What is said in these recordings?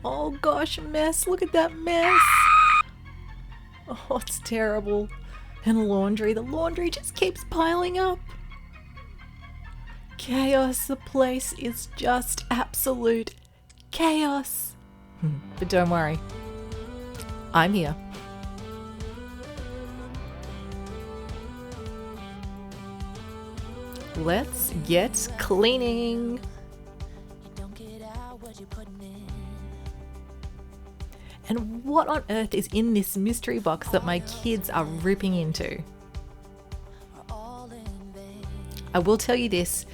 Oh gosh, mess. Look at that mess. Oh, it's terrible. And laundry. The laundry just keeps piling up. Chaos. The place is just absolute chaos. But don't worry. I'm here. Let's get cleaning. And what on earth is in this mystery box that my kids are ripping into? I will tell you this,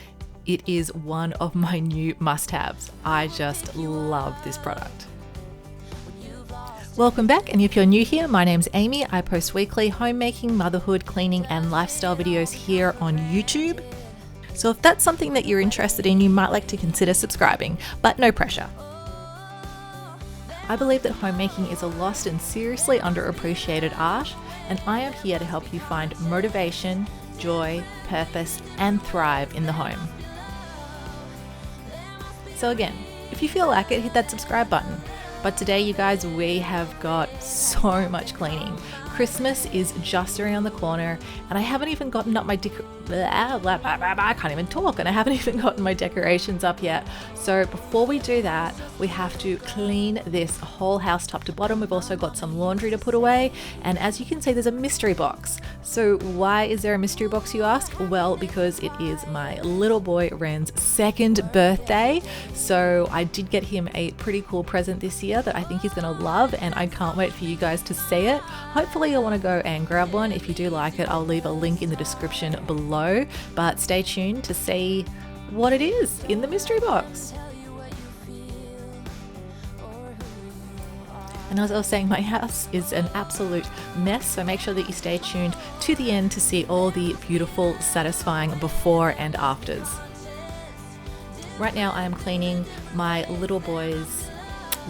it is one of my new must-haves. I just love this product. Welcome back, and if you're new here, my name's Amy. I post weekly homemaking, motherhood, cleaning and lifestyle videos here on YouTube. So if that's something that you're interested in, you might like to consider subscribing, but no pressure. I believe that homemaking is a lost and seriously underappreciated art, and I am here to help you find motivation, joy, purpose, and thrive in the home. So again, if you feel like it, hit that subscribe button. But today, you guys, we have got so much cleaning. Christmas is just around the corner, and I haven't even gotten up my I can't even talk, and I haven't even gotten my decorations up yet. So before we do that, we have to clean this whole house top to bottom. We've also got some laundry to put away, and as you can see, there's a mystery box. So why is there a mystery box, you ask? Well, because it is my little boy Ren's 2nd birthday. So I did get him a pretty cool present this year that I think he's gonna love, and I can't wait for you guys to see it. Hopefully you'll want to go and grab one. If you do like it, I'll leave a link in the description below, but stay tuned to see what it is in the mystery box. And as I was saying, my house is an absolute mess, so make sure that you stay tuned to the end to see all the beautiful, satisfying before and afters. Right now I am cleaning my little boy's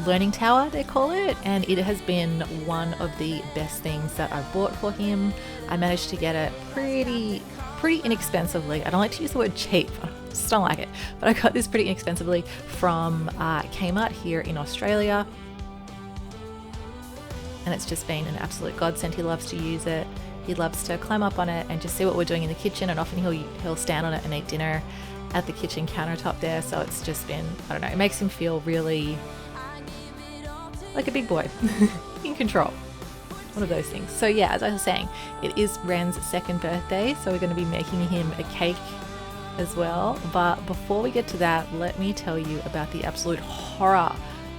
learning tower, they call it, and it has been one of the best things that I've bought for him. I managed to get it pretty inexpensively. I don't like to use the word cheap, I just don't like it, but I got this pretty inexpensively from Kmart here in Australia, and it's just been an absolute godsend. He loves to use it. He loves to climb up on it and just see what we're doing in the kitchen, and often he'll stand on it and eat dinner at the kitchen countertop there. So it's just been, I don't know, it makes him feel really like a big boy in control, one of those things. So yeah, as I was saying, it is Ren's 2nd birthday, so we're going to be making him a cake as well. But before we get to that, let me tell you about the absolute horror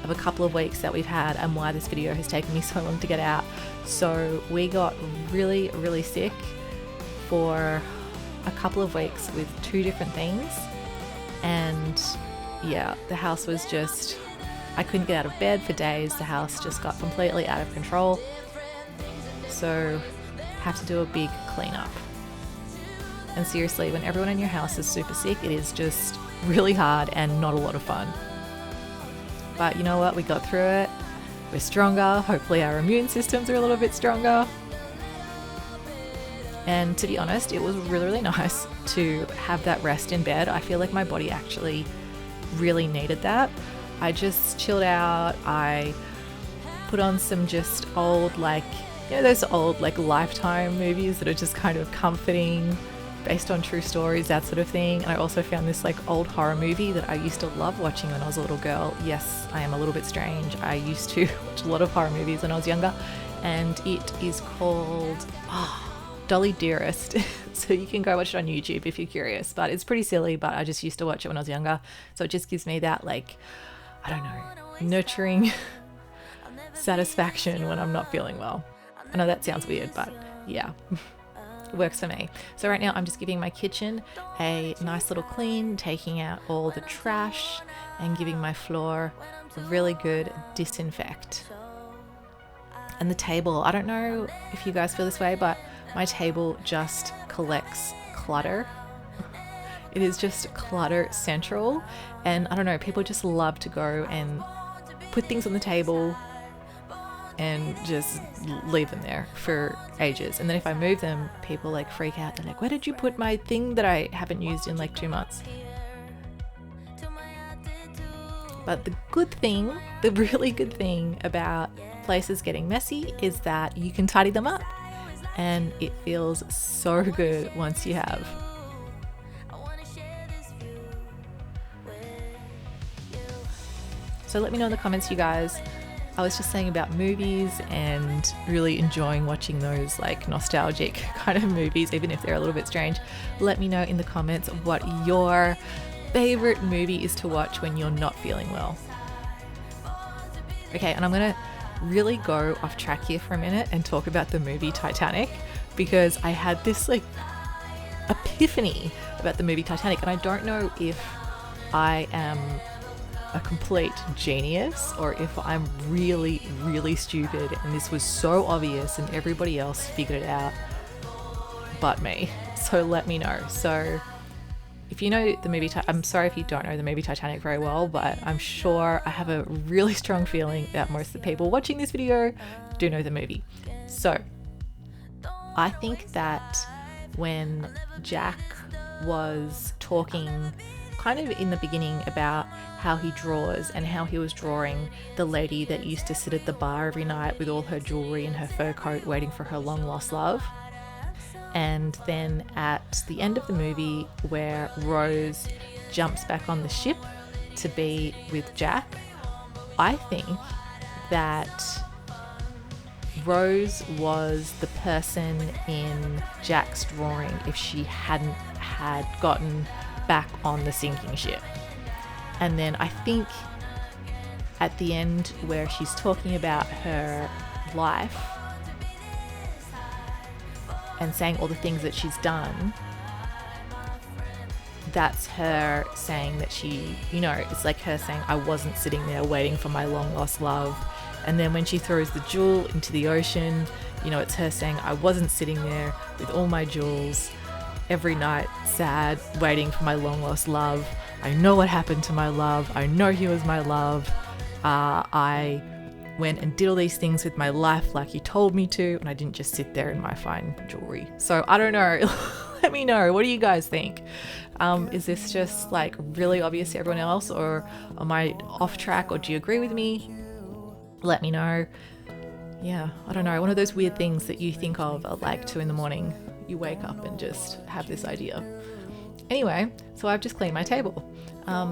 of a couple of weeks that we've had and why this video has taken me so long to get out. So we got really sick for a couple of weeks with 2 different things, and yeah, the house was just, I couldn't get out of bed for days. The house just got completely out of control. So have to do a big cleanup. And seriously, when everyone in your house is super sick, it is just really hard and not a lot of fun. But you know what? We got through it. We're stronger. Hopefully our immune systems are a little bit stronger. And to be honest, it was really nice to have that rest in bed. I feel like my body actually really needed that. I just chilled out. I put on some just old, those old Lifetime movies that are just kind of comforting, based on true stories, that sort of thing. And I also found this old horror movie that I used to love watching when I was a little girl. Yes, I am a little bit strange. I used to watch a lot of horror movies when I was younger, and it is called Dolly Dearest. So you can go watch it on YouTube if you're curious, but it's pretty silly, but I just used to watch it when I was younger. So it just gives me that I don't know, nurturing satisfaction when I'm not feeling well. I know that sounds weird, but yeah, it works for me. So right now I'm just giving my kitchen a nice little clean, taking out all the trash and giving my floor a really good disinfect. And the table, I don't know if you guys feel this way, but my table just collects clutter. It is just clutter central, and I don't know, people just love to go and put things on the table and just leave them there for ages. And then if I move them, people freak out. They're like, where did you put my thing that I haven't used in 2 months? But the good thing, the really good thing about places getting messy is that you can tidy them up, and it feels so good once you have. So let me know in the comments, you guys. I was just saying about movies and really enjoying watching those like nostalgic kind of movies, even if they're a little bit strange. Let me know in the comments what your favorite movie is to watch when you're not feeling well. Okay, and I'm gonna really go off track here for a minute and talk about the movie Titanic, because I had this like epiphany about the movie Titanic, and I don't know if I am a complete genius or if I'm really, really stupid and this was so obvious and everybody else figured it out but me. So let me know. So if you know the movie, I'm sorry if you don't know the movie Titanic very well, but I'm sure I have a really strong feeling that most of the people watching this video do know the movie. So I think that when Jack was talking kind of in the beginning about how he draws and how he was drawing the lady that used to sit at the bar every night with all her jewelry and her fur coat waiting for her long lost love. And then at the end of the movie where Rose jumps back on the ship to be with Jack, I think that Rose was the person in Jack's drawing if she hadn't had gotten back on the sinking ship. And then I think at the end where she's talking about her life and saying all the things that she's done, that's her saying that she, you know, it's like her saying, I wasn't sitting there waiting for my long lost love. And then when she throws the jewel into the ocean, you know, it's her saying, I wasn't sitting there with all my jewels every night, sad, waiting for my long lost love. I know what happened to my love. I know he was my love. I went and did all these things with my life like he told me to, and I didn't just sit there in my fine jewelry. So I don't know. Let me know. What do you guys think? Is this just like really obvious to everyone else, or am I off track, or do you agree with me? Let me know. Yeah, I don't know. One of those weird things that you think of at like 2 a.m. You wake up and just have this idea. Anyway, so I've just cleaned my table.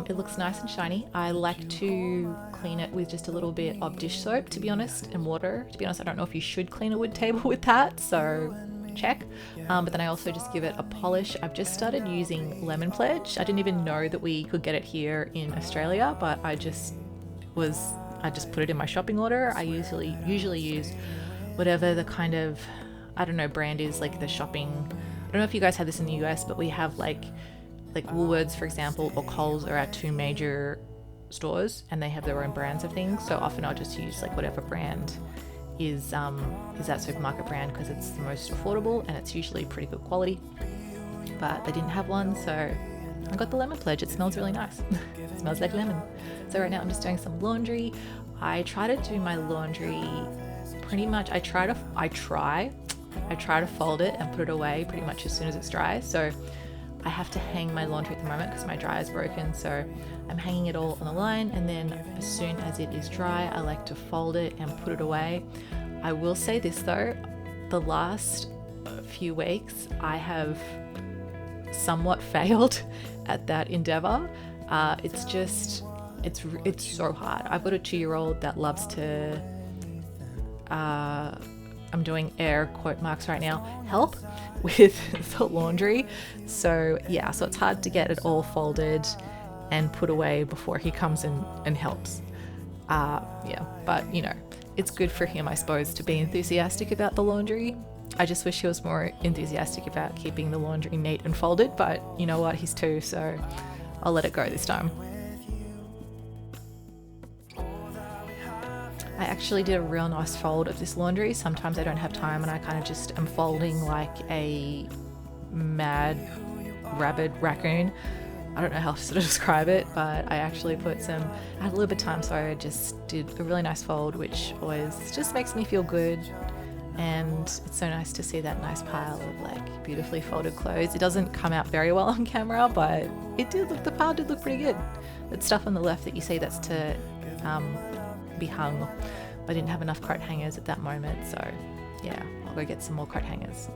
It looks nice and shiny. I like to clean it with just a little bit of dish soap, to be honest, and water. To be honest, I don't know if you should clean a wood table with that, so check. But then I also just give it a polish. I've just started using Lemon Pledge. I didn't even know that we could get it here in Australia, but I just put it in my shopping order. I usually use whatever the kind of, I don't know, brand is, like the shopping. I don't know if you guys have this in the US, but we have like Woolworths, for example, or Coles are our 2 major stores, and they have their own brands of things. So often I'll just use like whatever brand is that supermarket brand, because it's the most affordable and it's usually pretty good quality. But they didn't have one, so I got the Lemon Pledge. It smells really nice. It smells like lemon. So right now I'm just doing some laundry. I try to do my laundry pretty much. I try to fold it and put it away pretty much as soon as it's dry. So I have to hang my laundry at the moment because my dryer is broken. So I'm hanging it all on the line, and then as soon as it is dry, I like to fold it and put it away. I will say this though, the last few weeks I have somewhat failed at that endeavor. It's so hard. I've got a 2-year-old that loves to I'm doing air quote marks right now, help with the laundry. So yeah, so it's hard to get it all folded and put away before he comes in and helps. Yeah, but you know, it's good for him, I suppose, to be enthusiastic about the laundry. I just wish he was more enthusiastic about keeping the laundry neat and folded, but you know what, he's 2, so I'll let it go this time. I actually did a real nice fold of this laundry. Sometimes I don't have time and I kind of just am folding like a mad rabid raccoon. I don't know how else to describe it, but I actually I had a little bit of time, so I just did a really nice fold, which always just makes me feel good. And it's so nice to see that nice pile of like beautifully folded clothes. It doesn't come out very well on camera, but the pile did look pretty good. That stuff on the left that you see, that's to be hung. I didn't have enough coat hangers at that moment, so yeah, I'll go get some more coat hangers.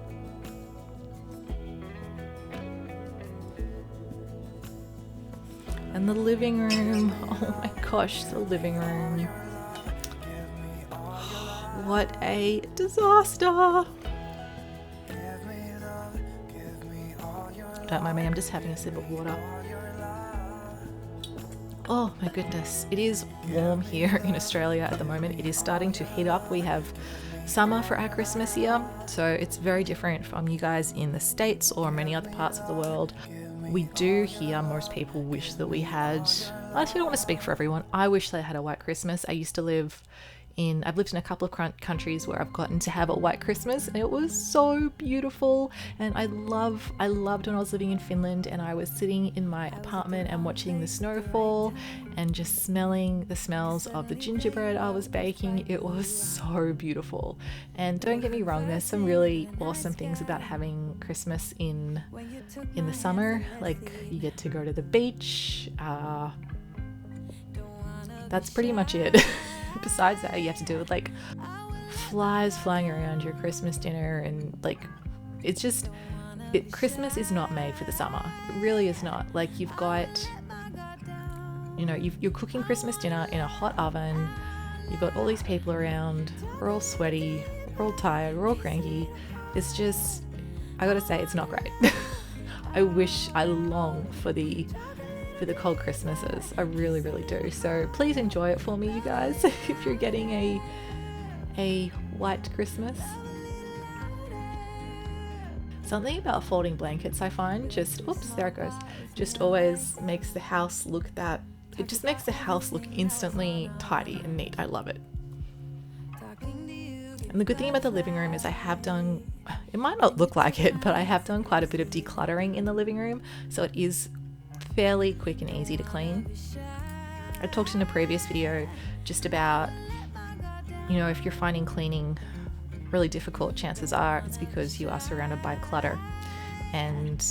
And the living room, oh my gosh, the living room. What a disaster. Don't mind me, I'm just having a sip of water. Oh my goodness, it is warm here in Australia at the moment. It is starting to heat up. We have summer for our Christmas here, so it's very different from you guys in the States or many other parts of the world. We do hear most people wish that we had, I actually don't want to speak for everyone, I wish they had a white Christmas. I've lived in a couple of countries where I've gotten to have a white Christmas, and it was so beautiful. And I loved when I was living in Finland and I was sitting in my apartment and watching the snowfall and just smelling the smells of the gingerbread I was baking. It was so beautiful. And don't get me wrong, there's some really awesome things about having Christmas in the summer. Like, you get to go to the beach. That's pretty much it. Besides that, you have to deal with like flies flying around your Christmas dinner, and like Christmas is not made for the summer. It really is not. Like, you've got, you're cooking Christmas dinner in a hot oven. You've got all these people around. We're all sweaty. We're all tired. We're all cranky. It's just, I gotta say, it's not great. I long for the cold Christmases. I really, really do. So please enjoy it for me, you guys, if you're getting a white Christmas. Something about folding blankets, I find, just always makes the house look instantly tidy and neat. I love it. And the good thing about the living room is it might not look like it, but I have done quite a bit of decluttering in the living room. So it is fairly quick and easy to clean. I talked in a previous video just about, if you're finding cleaning really difficult, chances are it's because you are surrounded by clutter. And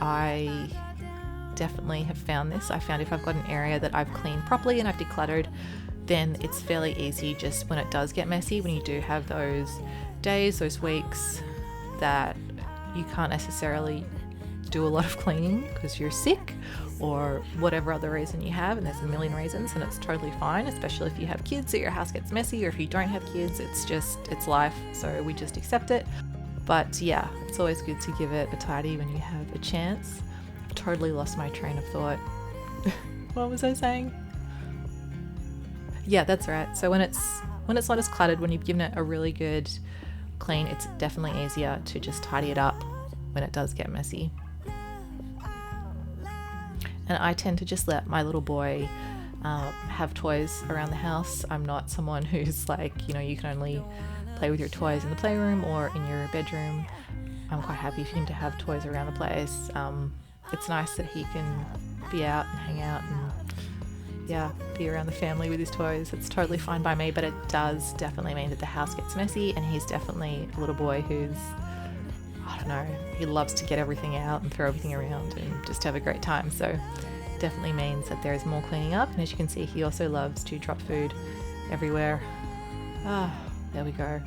I definitely have found this. I found if I've got an area that I've cleaned properly and I've decluttered, then it's fairly easy just when it does get messy, when you do have those days, those weeks that you can't necessarily do a lot of cleaning because you're sick or whatever other reason you have, and there's a million reasons, and it's totally fine, especially if you have kids, so your house gets messy, or if you don't have kids, it's life, so we just accept it. But yeah, it's always good to give it a tidy when you have a chance. I've totally lost my train of thought. What was I saying? Yeah, that's right. So when it's not as cluttered, when you've given it a really good clean, it's definitely easier to just tidy it up when it does get messy. And I tend to just let my little boy have toys around the house. I'm not someone who's like, you can only play with your toys in the playroom or in your bedroom. I'm quite happy for him to have toys around the place. It's nice that he can be out and hang out and be around the family with his toys. It's totally fine by me, but it does definitely mean that the house gets messy, and he's definitely a little boy who's, I don't know, he loves to get everything out and throw everything around and just have a great time. So definitely means that there is more cleaning up. And as you can see, he also loves to drop food everywhere. There we go.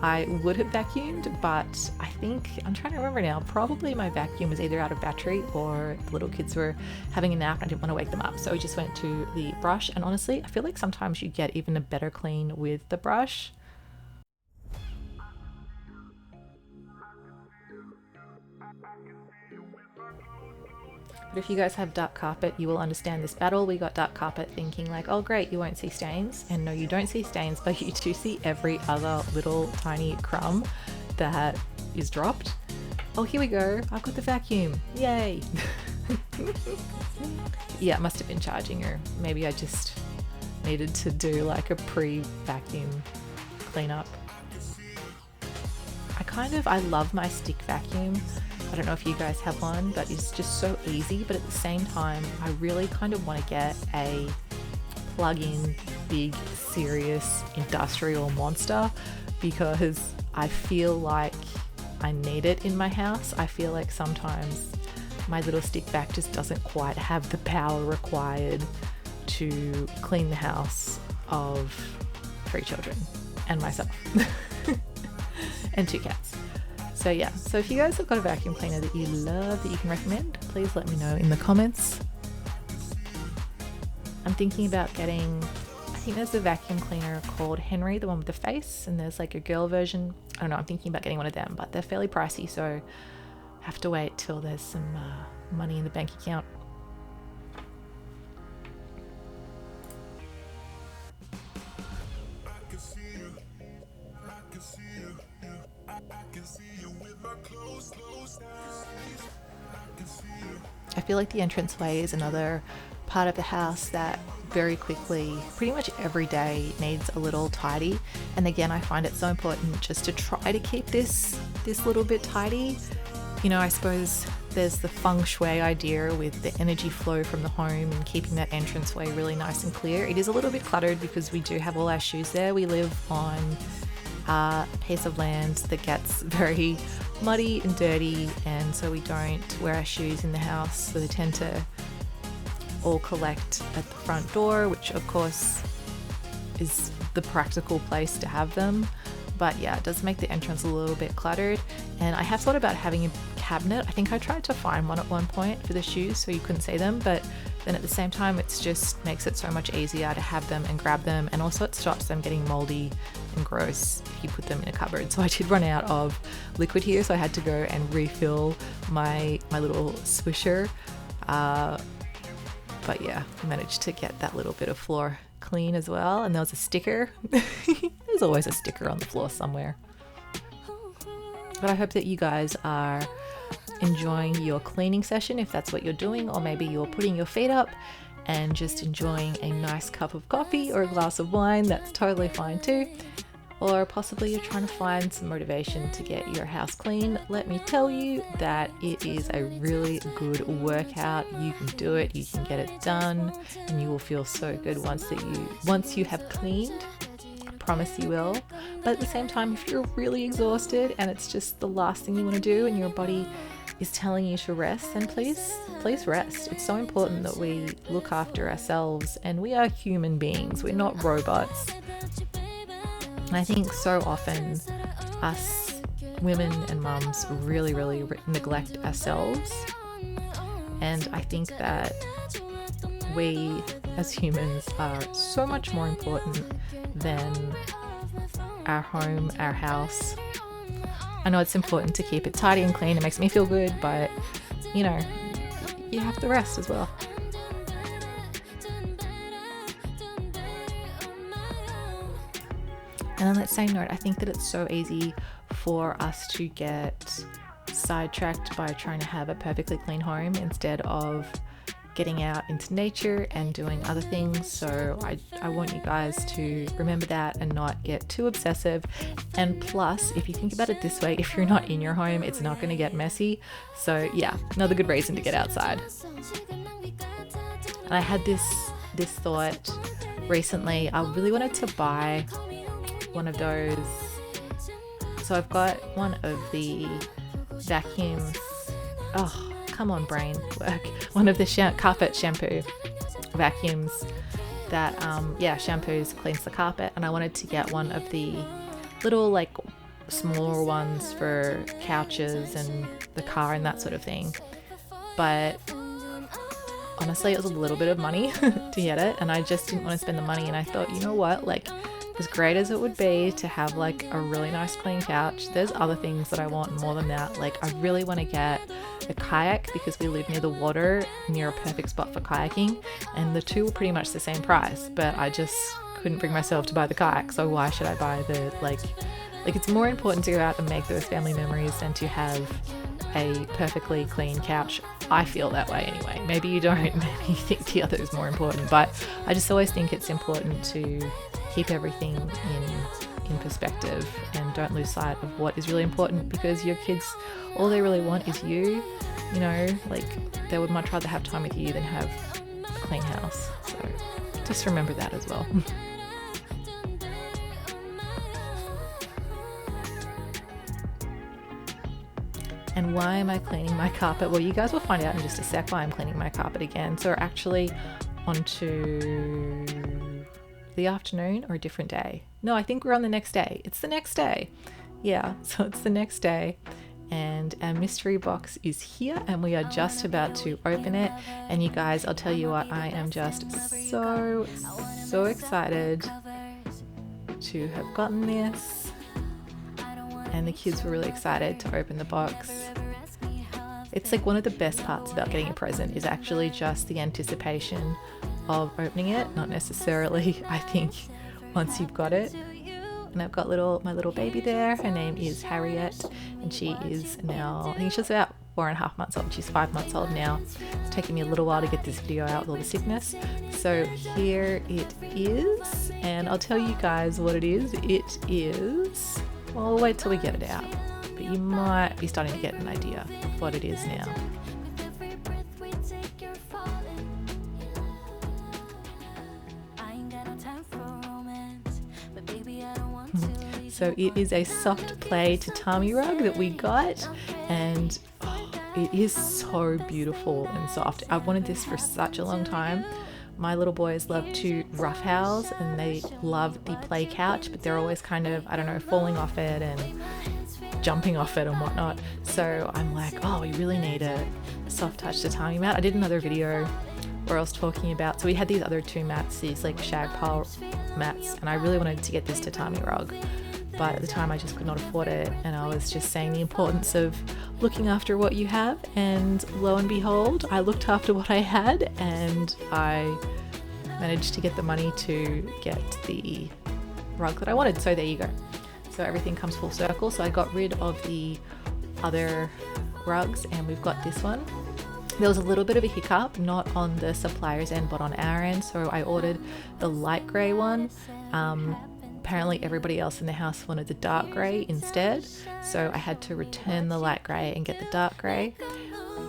I would have vacuumed, but I think, I'm trying to remember now, probably my vacuum was either out of battery or the little kids were having a nap and I didn't want to wake them up. So we just went to the brush, and honestly, I feel like sometimes you get even a better clean with the brush. But if you guys have dark carpet, you will understand this battle. We got dark carpet thinking like, oh great, you won't see stains. And no, you don't see stains, but you do see every other little tiny crumb that is dropped. Oh, here we go. I've got the vacuum. Yay. Yeah, it must have been charging, or maybe I just needed to do like a pre-vacuum cleanup. I love my stick vacuum. I don't know if you guys have one, but it's just so easy. But at the same time, I really kind of want to get a plug-in, big, serious, industrial monster because I feel like I need it in my house. I feel like sometimes my little stick vac just doesn't quite have the power required to clean the house of 3 children and myself and 2 cats. So yeah, so if you guys have got a vacuum cleaner that you love that you can recommend, please let me know in the comments. I'm thinking about getting, I think there's a vacuum cleaner called Henry, the one with the face, and there's like a girl version. I don't know, I'm thinking about getting one of them, but they're fairly pricey, so I have to wait till there's some money in the bank account. I feel like the entranceway is another part of the house that very quickly, pretty much every day, needs a little tidy. And again, I find it so important just to try to keep this little bit tidy. You know, I suppose there's the feng shui idea with the energy flow from the home and keeping that entranceway really nice and clear. It is a little bit cluttered because we do have all our shoes there. We live on a piece of land that gets very muddy and dirty, and so we don't wear our shoes in the house, so they tend to all collect at the front door, which of course is the practical place to have them. But yeah, it does make the entrance a little bit cluttered. And I have thought about having a cabinet. I think I tried to find one at one point for the shoes so you couldn't see them, but then at the same time it's just makes it so much easier to have them and grab them, and also it stops them getting moldy and gross if you put them in a cupboard. So I did run out of liquid here, so I had to go and refill my little swisher. But yeah, I managed to get that little bit of floor clean as well. And there was a sticker. There's always a sticker on the floor somewhere. But I hope that you guys are enjoying your cleaning session, if that's what you're doing, or maybe you're putting your feet up and just enjoying a nice cup of coffee or a glass of wine. That's totally fine too. Or possibly you're trying to find some motivation to get your house clean. Let me tell you that it is a really good workout. You can do it, you can get it done, and you will feel so good once you have cleaned. I promise you will. But at the same time, if you're really exhausted and it's just the last thing you want to do and your body is telling you to rest, then please rest. It's so important that we look after ourselves, and we are human beings. We're not robots. And I think so often us women and mums really, really neglect ourselves. And I think that we as humans are so much more important than our home, our house. I know it's important to keep it tidy and clean. It makes me feel good, but you know, you have to rest as well. And on that same note, I think that it's so easy for us to get sidetracked by trying to have a perfectly clean home instead of getting out into nature and doing other things. So I want you guys to remember that and not get too obsessive. And plus, if you think about it this way, if you're not in your home, it's not going to get messy. So yeah, another good reason to get outside. And I had this thought recently. I really wanted to buy one of those. So I've got one of the vacuums. Oh, come on, brain, work. One of the carpet shampoo vacuums that shampoos, cleans the carpet, and I wanted to get one of the little like smaller ones for couches and the car and that sort of thing. But honestly, it was a little bit of money to get it, and I just didn't want to spend the money. And I thought, you know what, like, as great as it would be to have like a really nice clean couch, there's other things that I want more than that. Like, I really want to get a kayak because we live near the water, near a perfect spot for kayaking, and the two were pretty much the same price, but I just couldn't bring myself to buy the kayak. So why should I buy the like it's more important to go out and make those family memories than to have a perfectly clean couch. I feel that way anyway. Maybe you don't, maybe you think the other is more important, but I just always think it's important to keep everything in perspective and don't lose sight of what is really important, because your kids, all they really want is you. You know, like, they would much rather have time with you than have a clean house. So just remember that as well. And why am I cleaning my carpet? Well, you guys will find out in just a sec why I'm cleaning my carpet again. So we're actually onto the afternoon or a different day. No, I think we're on the next day. It's the next day. Yeah, so it's the next day. And our mystery box is here and we are just about to open it. And you guys, I'll tell you what, I am just so excited to have gotten this. And the kids were really excited to open the box. It's like one of the best parts about getting a present is actually just the anticipation of opening it, not necessarily, I think, once you've got it. And I've got my little baby there. Her name is Harriet, and she is now, I think she's about 4.5 months old. She's 5 months old now. It's taken me a little while to get this video out with all the sickness. So here it is, and I'll tell you guys what it is. It is, well, I'll wait till we get it out, but you might be starting to get an idea of what it is now. So it is a soft play tatami rug that we got, and it is so beautiful and soft. I've wanted this for such a long time. My little boys love to roughhouse and they love the play couch, but they're always kind of, I don't know, falling off it and jumping off it and whatnot. So I'm like, oh, we really need a soft touch tatami mat. I did another video where I was talking about, so we had these other two mats, these like shag pile mats, and I really wanted to get this tatami rug. But at the time I just could not afford it, and I was just saying the importance of looking after what you have, and lo and behold, I looked after what I had and I managed to get the money to get the rug that I wanted. So there you go. So everything comes full circle. So I got rid of the other rugs and we've got this one. There was a little bit of a hiccup, not on the supplier's end but on our end, so I ordered the light grey one. Apparently everybody else in the house wanted the dark grey instead, so I had to return the light grey and get the dark grey.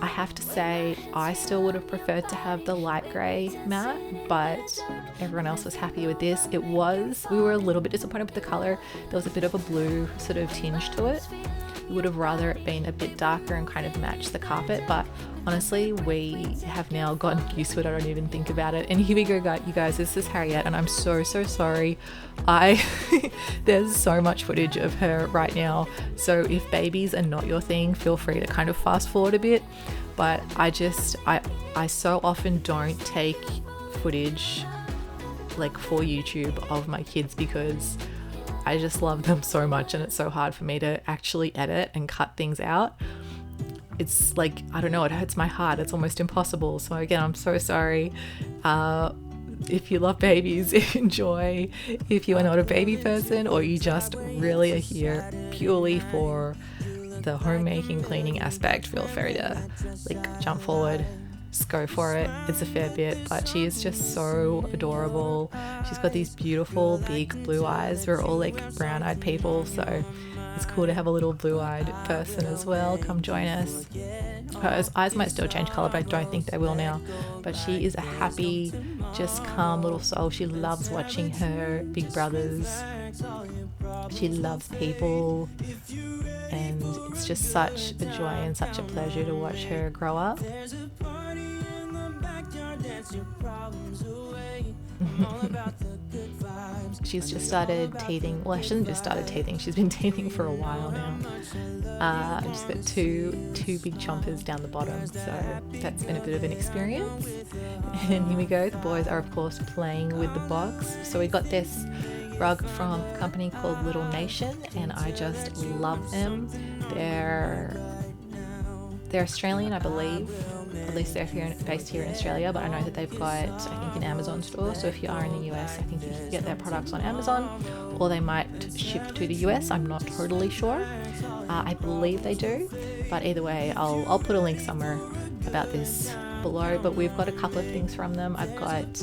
I have to say I still would have preferred to have the light grey mat, but everyone else was happy with this. We were a little bit disappointed with the colour. There was a bit of a blue sort of tinge to it. We would have rather it been a bit darker and kind of match the carpet, but honestly we have now gotten used to it. I don't even think about it. And here we go, you guys, this is Harriet, and I'm so sorry. There's so much footage of her right now, so if babies are not your thing, feel free to kind of fast forward a bit. But I so often don't take footage like for YouTube of my kids because I just love them so much, and it's so hard for me to actually edit and cut things out. It's like, I don't know, it hurts my heart. It's almost impossible. So again, I'm so sorry. If you love babies, enjoy. If you are not a baby person or you just really are here purely for the homemaking cleaning aspect, feel free to like jump forward. Just go for it. It's a fair bit, but she is just so adorable. She's got these beautiful big blue eyes. We're all like brown-eyed people, so it's cool to have a little blue-eyed person as well. Come join us. Her eyes might still change color, but I don't think they will now. But she is a happy, just calm little soul. She loves watching her big brothers. She loves people, and it's just such a joy and such a pleasure to watch her grow up. She's just started teething. Well, she hasn't just started teething. She's been teething for a while now. Just got two big chompers down the bottom, so that's been a bit of an experience. And here we go. The boys are of course playing with the box. So we got this rug from a company called Little Nation, and I just love them. They're Australian, I believe. At least they're based here in Australia, but I know that they've got, I think, an Amazon store. So if you are in the US, I think you can get their products on Amazon, or they might ship to the US. I'm not totally sure. I believe they do, but either way, I'll put a link somewhere about this below. But we've got a couple of things from them. I've got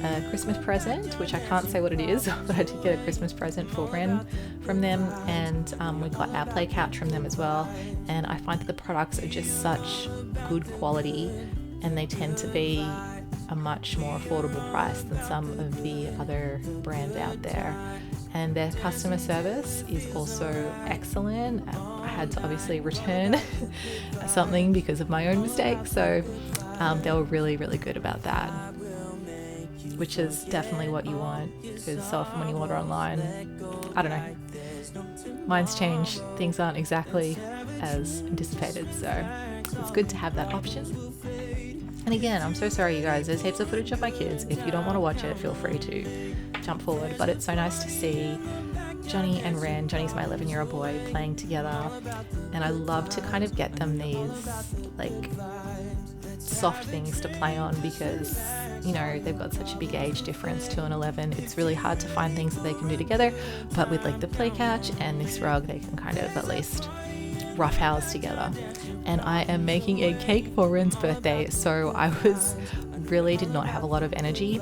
a Christmas present, which I can't say what it is, but I did get a Christmas present for Ren from them, and we got our play couch from them as well. And I find that the products are just such good quality, and they tend to be a much more affordable price than some of the other brands out there. And their customer service is also excellent. I had to obviously return something because of my own mistake, so they were really, really good about that, which is definitely what you want, because so often when you order online, I don't know, minds change, things aren't exactly as anticipated, so it's good to have that option. And again, I'm so sorry you guys, there's heaps of footage of my kids. If you don't want to watch it, feel free to jump forward, but it's so nice to see Johnny and Ren. Johnny's my 11-year-old boy, playing together, and I love to kind of get them these like soft things to play on, because you know they've got such a big age difference, 2 and 11. It's really hard to find things that they can do together, but with like the play couch and this rug, they can kind of at least roughhouse together. And I am making a cake for Ren's birthday, so I did not have a lot of energy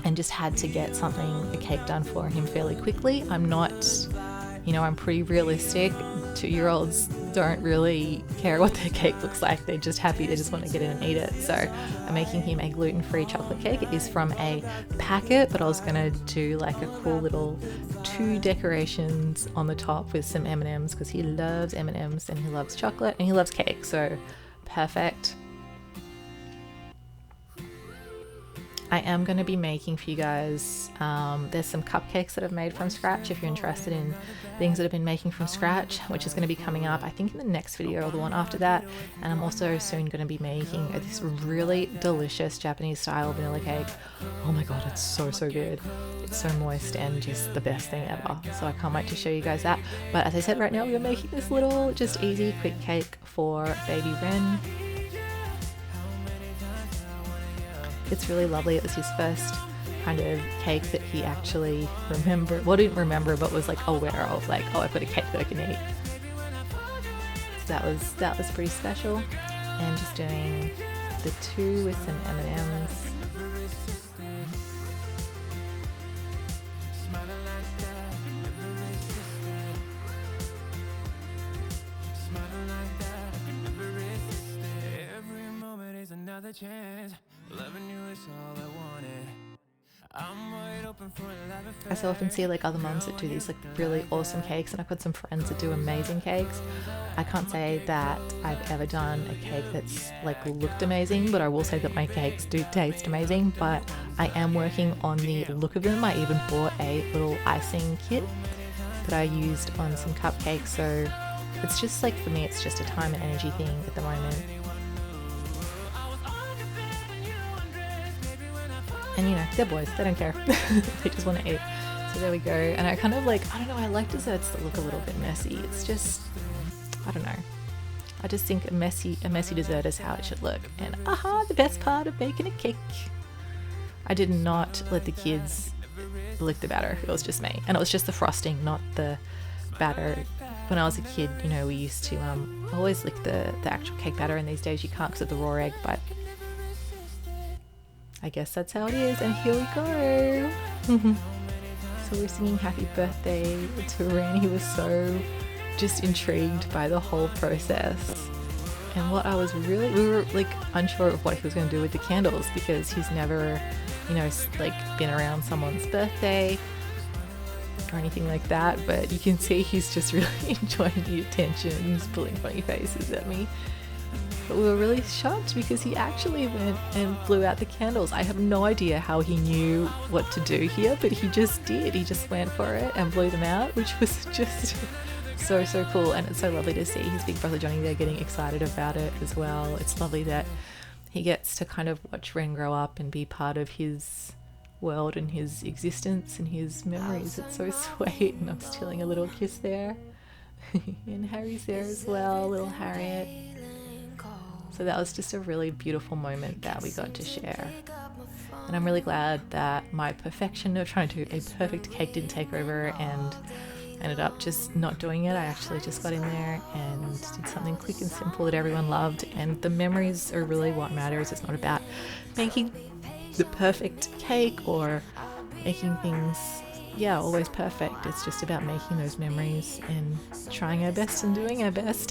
and just had to get a cake done for him fairly quickly. I'm pretty realistic. 2-year-olds don't really care what their cake looks like. They're just happy. They just want to get in and eat it. So I'm making him a gluten-free chocolate cake. It is from a packet, but I was going to do like a cool little 2 decorations on the top with some M&Ms, because he loves M&Ms and he loves chocolate and he loves cake. So perfect. I am going to be making for you guys, there's some cupcakes that I've made from scratch if you're interested in things that I've been making from scratch, which is going to be coming up I think in the next video or the one after that. And I'm also soon going to be making this really delicious Japanese style vanilla cake. Oh my god, it's so good. It's so moist and just the best thing ever, so I can't wait to show you guys that. But as I said, right now we're making this little just easy quick cake for baby Ren. It's really lovely. It was his first kind of cake that he actually didn't remember, but was like aware of, like, oh, I've got a cake that I can eat. So that was pretty special. And just doing the 2 with some M&Ms. I so often see like other mums that do these like really awesome cakes, and I've got some friends that do amazing cakes. I can't say that I've ever done a cake that's like looked amazing, but I will say that my cakes do taste amazing. But I am working on the look of them. I even bought a little icing kit that I used on some cupcakes, so it's just like, for me, it's just a time and energy thing at the moment. And you know, they're boys, they don't care. They just want to eat. So there we go. And I kind of like, I don't know, I like desserts that look a little bit messy. It's just, I don't know. I just think a messy dessert is how it should look. And the best part of making a cake. I did not let the kids lick the batter. It was just me. And it was just the frosting, not the batter. When I was a kid, you know, we used to always lick the actual cake batter, and these days you can't because of the raw egg, but I guess that's how it is. And here we go. So we're singing happy birthday to Ren. He was so just intrigued by the whole process. And what I was we were like unsure of what he was going to do with the candles, because he's never, you know, like been around someone's birthday or anything like that. But you can see he's just really enjoying the attention. He's pulling funny faces at me. But we were really shocked because he actually went and blew out the candles. I have no idea how he knew what to do here, but he just did. He just went for it and blew them out, which was just so cool. And it's so lovely to see his big brother Johnny there getting excited about it as well. It's lovely that he gets to kind of watch Ren grow up and be part of his world and his existence and his memories. It's so sweet. And I'm stealing a little kiss there. And Harry's there as well, little Harriet. So that was just a really beautiful moment that we got to share. And I'm really glad that my perfection of trying to do a perfect cake didn't take over and ended up just not doing it. I actually just got in there and did something quick and simple that everyone loved. And the memories are really what matters. It's not about making the perfect cake or making things, always perfect. It's just about making those memories and trying our best and doing our best.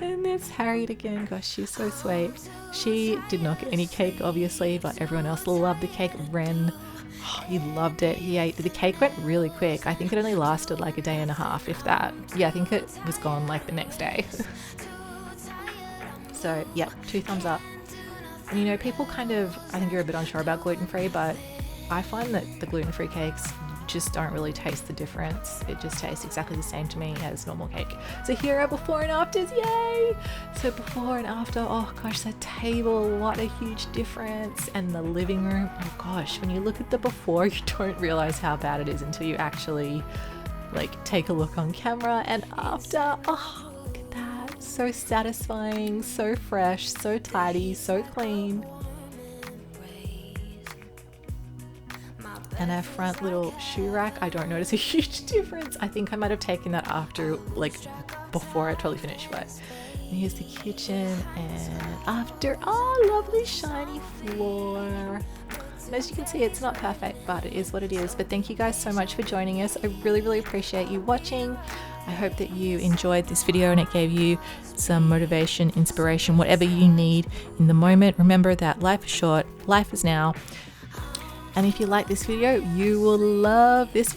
And it's Harriet again. Gosh, she's so sweet. She did not get any cake, obviously, but everyone else loved the cake. Ren, he loved it. He ate. The cake went really quick. I think it only lasted like a day and a half, if that. Yeah, I think it was gone like the next day. So yeah, 2 thumbs up. And you know, people kind of, I think you're a bit unsure about gluten-free, but I find that the gluten-free cakes just don't really taste the difference. It just tastes exactly the same to me as normal cake. So here are before and afters, yay! So before and after, oh gosh, the table, what a huge difference. And the living room, oh gosh, when you look at the before, you don't realize how bad it is until you actually like take a look on camera. And after, oh, look at that. So satisfying, so fresh, so tidy, so clean. And our front little shoe rack, I don't notice a huge difference. I think I might have taken that after, like, before I totally finished. But here's the kitchen, and after, oh, lovely shiny floor. And as you can see, it's not perfect, but it is what it is. But thank you guys so much for joining us. I really, really appreciate you watching. I hope that you enjoyed this video and it gave you some motivation, inspiration, whatever you need in the moment. Remember that life is short, life is now. And if you like this video, you will love this one.